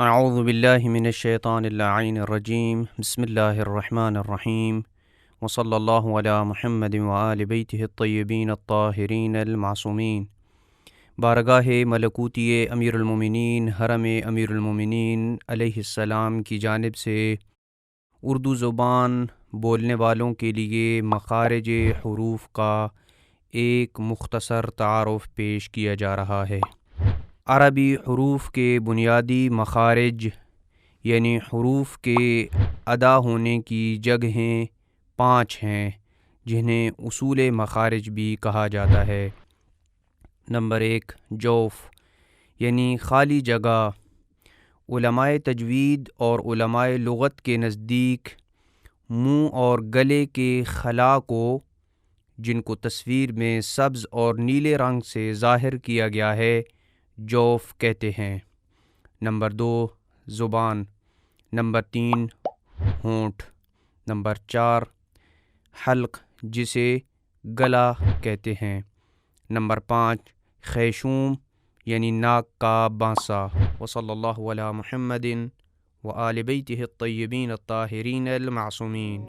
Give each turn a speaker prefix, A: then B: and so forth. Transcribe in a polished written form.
A: اعوذ باللہ من الشیطان اللعین الرجیم بسم اللہ الرحمن الرحیم وصلی اللہ علی محمد وآل بیتہ الطیبین الطاہرین المعصومین۔ بارگاہ ملکوتی امیر المومنین حرم امیر المومنین علیہ السلام کی جانب سے اردو زبان بولنے والوں کے لیے مخارج حروف کا ایک مختصر تعارف پیش کیا جا رہا ہے۔ عربی حروف کے بنیادی مخارج یعنی حروف کے ادا ہونے کی جگہیں 5 ہیں، جنہیں اصول مخارج بھی کہا جاتا ہے۔ نمبر 1، جوف یعنی خالی جگہ۔ علماء تجوید اور علماء لغت کے نزدیک منہ اور گلے کے خلا کو، جن کو تصویر میں سبز اور نیلے رنگ سے ظاہر کیا گیا ہے، جوف کہتے ہیں۔ نمبر 2، زبان۔ نمبر 3، ہونٹ۔ نمبر 4، حلق جسے گلا کہتے ہیں۔ نمبر 5، خیشوم یعنی ناک کا بانسا۔ وصلی اللہ علی محمد وآل بیتہ الطیبین الطاہرین المعصومین۔